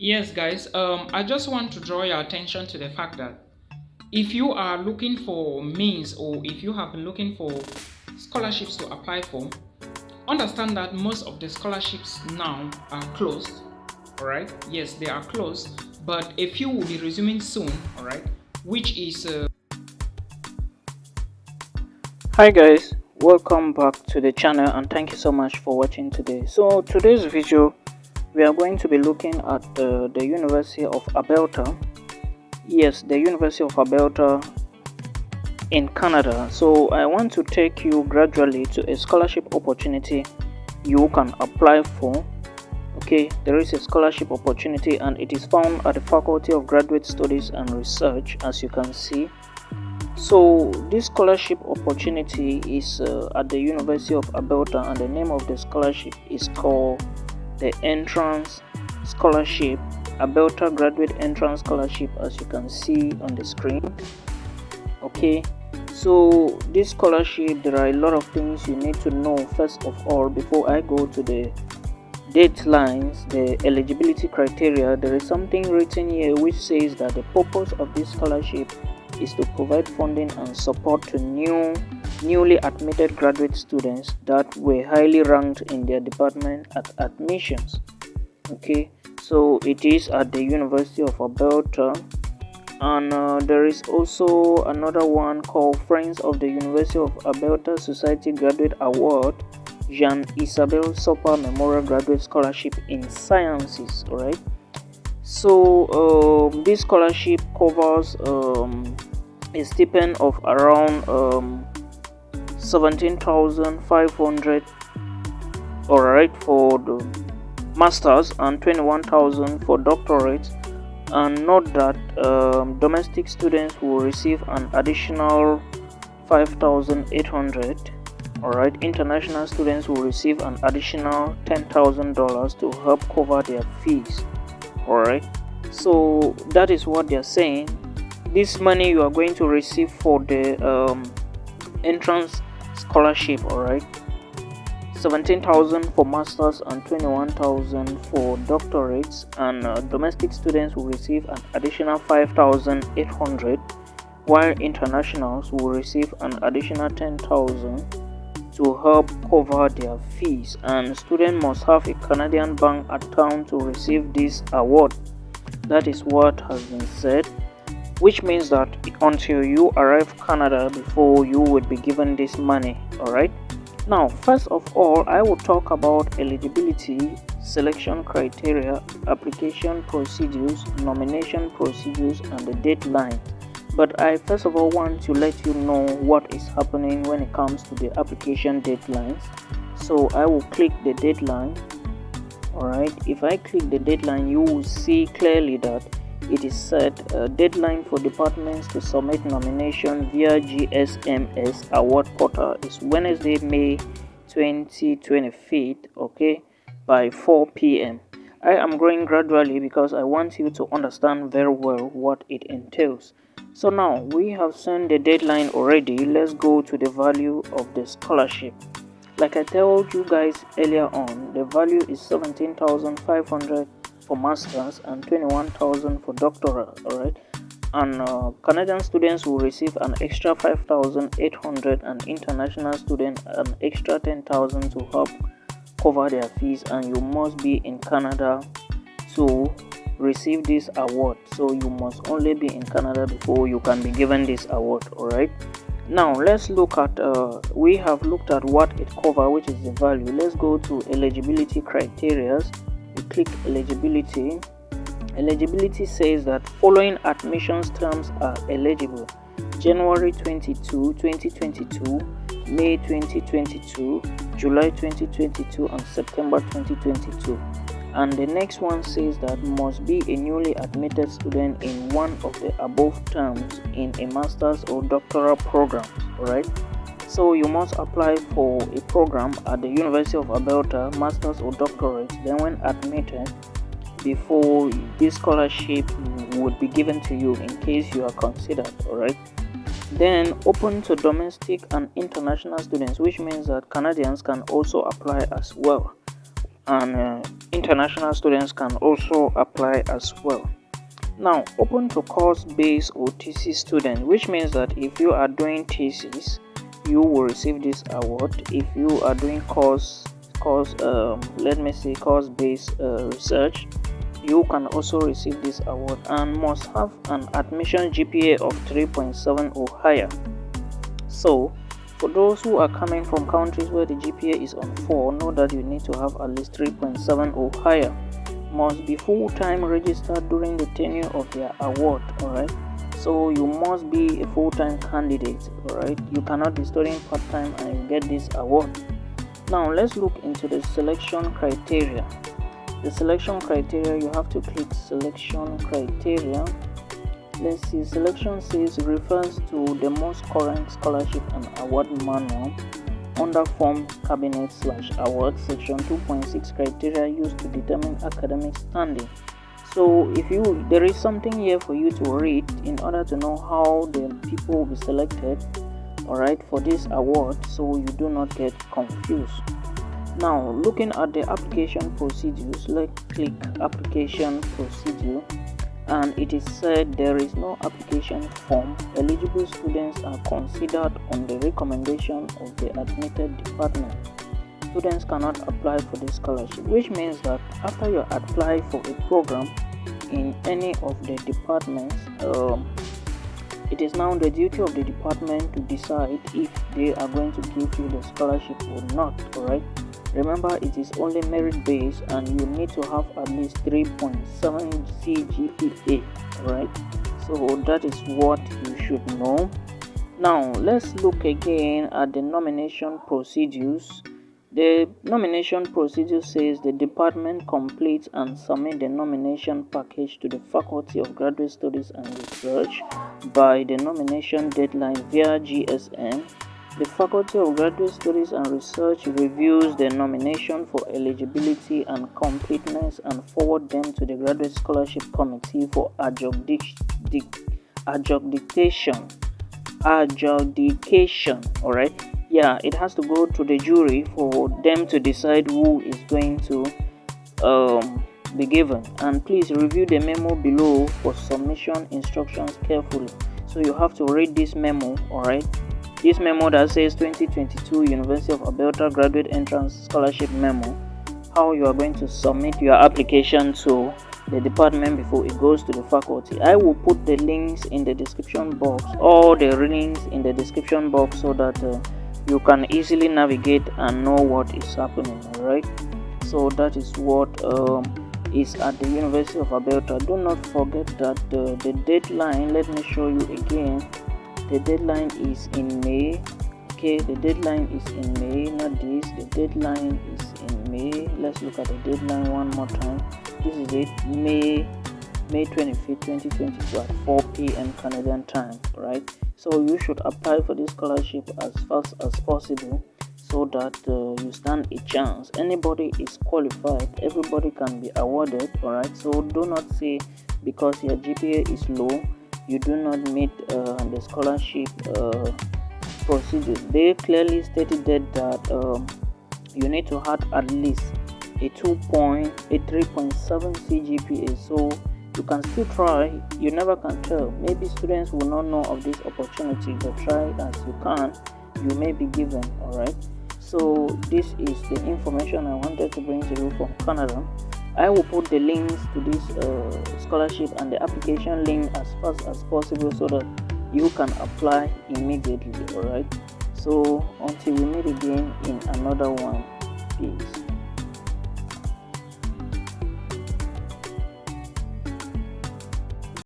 Yes, guys, I just want to draw your attention to the fact that if you are looking for means or if you have been looking for scholarships to apply for, understand that most of the scholarships now are closed. All right, yes, they are closed, but a few will be resuming soon. All right, which is Hi guys, welcome back to the channel and thank you so much for watching today. So today's video we are going to be looking at the University of ALBERTA. Yes, the University of ALBERTA in Canada. So I want to take you gradually to a scholarship opportunity you can apply for. Okay, there is a scholarship opportunity and it is found at the Faculty of Graduate Studies and Research, as you can see. So this scholarship opportunity is at the University of ALBERTA, and the name of the scholarship is called the Entrance Scholarship, ALBERTA Graduate Entrance Scholarship, as you can see on the screen. Okay, so this scholarship, there are a lot of things you need to know first of all before I go to the deadlines, the eligibility criteria. There is something written here which says that the purpose of this scholarship is to provide funding and support to newly admitted graduate students that were highly ranked in their department at admissions. Okay, so it is at the University of ALBERTA, and there is also another one called Friends of the University of ALBERTA Society Graduate Award, Jean Isabel Soper Memorial Graduate Scholarship in Sciences. All right, so this scholarship covers a stipend of around 17,500, all right, for the masters and 21,000 for doctorates. And note that domestic students will receive an additional 5,800. All right, international students will receive an additional $10,000 to help cover their fees. All right, so that is what they are saying. This money you are going to receive for the entrance scholarship, all right, 17,000 for masters and 21,000 for doctorates, and domestic students will receive an additional 5,800, while internationals will receive an additional 10,000 to help cover their fees. And students must have a Canadian bank account to receive this award. That is what has been said, which means that until you arrive Canada before you would be given this money. All right, now first of all I will talk about eligibility, selection criteria, application procedures, nomination procedures, and the deadline. But I first of all want to let you know what is happening when it comes to the application deadlines. So I will click the deadline. All right, if I click the deadline, you will see clearly that it is set deadline for departments to submit nomination via GSMS award portal is Wednesday, May 2025, okay, by 4 p.m. I am going gradually because I want you to understand very well what it entails. So now we have sent the deadline already. Let's go to the value of the scholarship. Like I told you guys earlier on, the value is 17,500 for masters and 21,000 for doctoral. All right, and Canadian students will receive an extra 5,800, and international students an extra 10,000 to help cover their fees. And you must be in Canada to receive this award, so you must only be in Canada before you can be given this award. All right, now let's look at we have looked at what it covers, which is the value. Let's go to eligibility criteria. You click eligibility. Eligibility says that following admissions terms are eligible: January 22, 2022, May 2022, July 2022, and September 2022. And the next one says that must be a newly admitted student in one of the above terms in a master's or doctoral program. All right, so you must apply for a program at the University of ALBERTA, master's or doctorate. Then when admitted, before this scholarship would be given to you in case you are considered. All right, then open to domestic and international students, which means that Canadians can also apply as well. and international students can also apply as well. Now, open to course-based or thesis students, which means that if you are doing thesis, you will receive this award. If you are doing course-based research, you can also receive this award and must have an admission GPA of 3.7 or higher. So, for those who are coming from countries where the GPA is on 4, know that you need to have at least 3.7 or higher. Must be full-time registered during the tenure of their award. Alright, so you must be a full-time candidate. Alright, you cannot be studying part-time and you get this award. Now let's look into the selection criteria. The selection criteria, you have to click selection criteria. Let's see, selection says refers to the most current scholarship and award manual under form cabinet/award section 2.6 criteria used to determine academic standing. So if there is something here for you to read in order to know how the people will be selected, alright, for this award, so you do not get confused. Now looking at the application procedures, let's click application procedure, and it is said there is no application form. Eligible students are considered on the recommendation of the admitted department. Students cannot apply for this scholarship, which means that after you apply for a program in any of the departments, it is now the duty of the department to decide if they are going to give you the scholarship or not. Alright, remember it is only merit based and you need to have at least 3.7 CGPA. Alright, so that is what you should know. Now let's look again at the nomination procedures. The nomination procedure says the department completes and submits the nomination package to the Faculty of Graduate Studies and Research by the nomination deadline via GSM. The Faculty of Graduate Studies and Research reviews the nomination for eligibility and completeness and forward them to the Graduate Scholarship Committee for adjudication. Alright, yeah, it has to go to the jury for them to decide who is going to be given. And please review the memo below for submission instructions carefully. So you have to read this memo. Alright, this memo that says 2022 University of ALBERTA Graduate Entrance Scholarship Memo, how you are going to submit your application to the department before it goes to the faculty. I will put the links in the description box, all the links in the description box, so that you can easily navigate and know what is happening. Alright, so that is what is at the University of ALBERTA. Do not forget that the deadline, let me show you again, the deadline is in May. Okay, the deadline is in May, not this, the deadline is in May. Let's look at the deadline one more time. This is it, May 25th 2022 at 4 p.m. Canadian time. Right, so you should apply for this scholarship as fast as possible so that you stand a chance. Anybody is qualified, everybody can be awarded. Alright, so do not say because your GPA is low you do not meet the scholarship procedures. They clearly stated that you need to have at least a 3.7 CGPA. So you can still try, you never can tell. Maybe students will not know of this opportunity, but try as you can, you may be given. Alright, so this is the information I wanted to bring to you from Canada. I will put the links to this scholarship and the application link as fast as possible so that you can apply immediately. Alright, so until we meet again in another one, peace.